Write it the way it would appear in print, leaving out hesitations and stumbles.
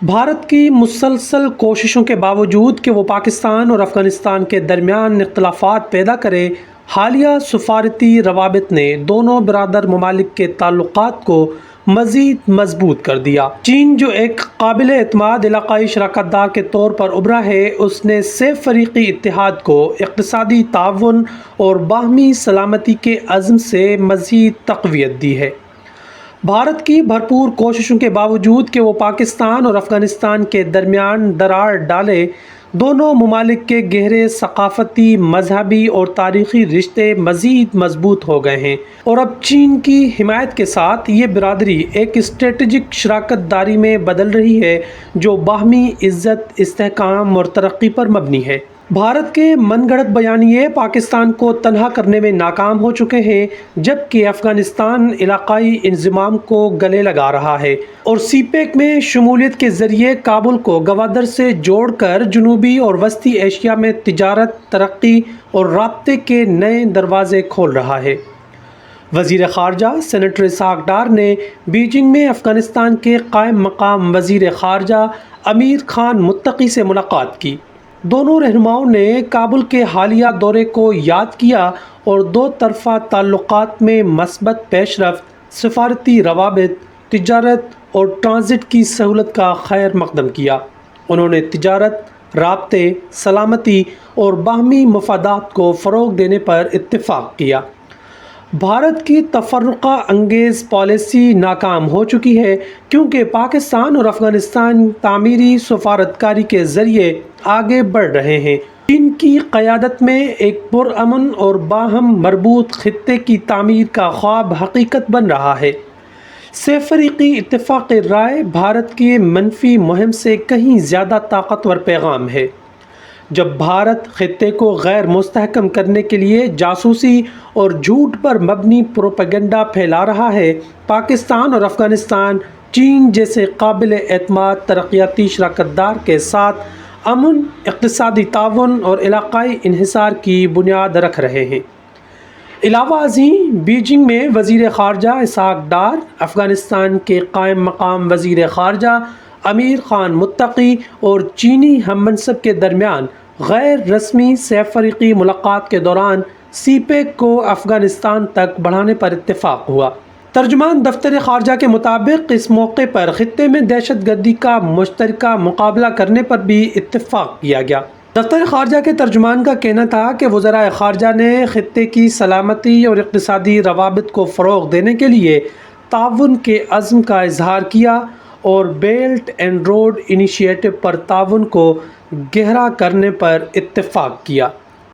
بھارت کی مسلسل کوششوں کے باوجود کہ وہ پاکستان اور افغانستان کے درمیان اختلافات پیدا کرے، حالیہ سفارتی روابط نے دونوں برادر ممالک کے تعلقات کو مزید مضبوط کر دیا۔ چین، جو ایک قابل اعتماد علاقائی شراکت دار کے طور پر ابھرا ہے، اس نے سہ فریقی اتحاد کو اقتصادی تعاون اور باہمی سلامتی کے عزم سے مزید تقویت دی ہے۔ بھارت کی بھرپور کوششوں کے باوجود کہ وہ پاکستان اور افغانستان کے درمیان درار ڈالے، دونوں ممالک کے گہرے ثقافتی، مذہبی اور تاریخی رشتے مزید مضبوط ہو گئے ہیں، اور اب چین کی حمایت کے ساتھ یہ برادری ایک اسٹریٹجک شراکت داری میں بدل رہی ہے جو باہمی عزت، استحکام اور ترقی پر مبنی ہے۔ بھارت کے من گھڑت بیانیے پاکستان کو تنہا کرنے میں ناکام ہو چکے ہیں، جبکہ افغانستان علاقائی انضمام کو گلے لگا رہا ہے اور سی پیک میں شمولیت کے ذریعے کابل کو گوادر سے جوڑ کر جنوبی اور وسطی ایشیا میں تجارت، ترقی اور رابطے کے نئے دروازے کھول رہا ہے۔ وزیر خارجہ سینیٹر اسحاق ڈار نے بیجنگ میں افغانستان کے قائم مقام وزیر خارجہ امیر خان متقی سے ملاقات کی۔ دونوں رہنماؤں نے کابل کے حالیہ دورے کو یاد کیا اور دو طرفہ تعلقات میں مثبت پیش رفت، سفارتی روابط، تجارت اور ٹرانزٹ کی سہولت کا خیر مقدم کیا۔ انہوں نے تجارت، رابطے، سلامتی اور باہمی مفادات کو فروغ دینے پر اتفاق کیا۔ بھارت کی تفرقہ انگیز پالیسی ناکام ہو چکی ہے کیونکہ پاکستان اور افغانستان تعمیری سفارتکاری کے ذریعے آگے بڑھ رہے ہیں۔ چین کی قیادت میں ایک پرامن اور باہم مربوط خطے کی تعمیر کا خواب حقیقت بن رہا ہے۔ سہ فریقی اتفاق رائے بھارت کی منفی مہم سے کہیں زیادہ طاقتور پیغام ہے۔ جب بھارت خطے کو غیر مستحکم کرنے کے لیے جاسوسی اور جھوٹ پر مبنی پروپیگنڈا پھیلا رہا ہے، پاکستان اور افغانستان چین جیسے قابل اعتماد ترقیاتی شراکت دار کے ساتھ امن، اقتصادی تعاون اور علاقائی انحصار کی بنیاد رکھ رہے ہیں۔ علاوہ ازیں، بیجنگ میں وزیر خارجہ اسحاق ڈار، افغانستان کے قائم مقام وزیر خارجہ امیر خان متقی اور چینی ہم منصب کے درمیان غیر رسمی سہ فریقی ملاقات کے دوران سی پیک کو افغانستان تک بڑھانے پر اتفاق ہوا۔ ترجمان دفتر خارجہ کے مطابق اس موقع پر خطے میں دہشت گردی کا مشترکہ مقابلہ کرنے پر بھی اتفاق کیا گیا۔ دفتر خارجہ کے ترجمان کا کہنا تھا کہ وزرائے خارجہ نے خطے کی سلامتی اور اقتصادی روابط کو فروغ دینے کے لیے تعاون کے عزم کا اظہار کیا اور بیلٹ اینڈ روڈ انیشیٹو پر تعاون کو گہرا کرنے پر اتفاق کیا۔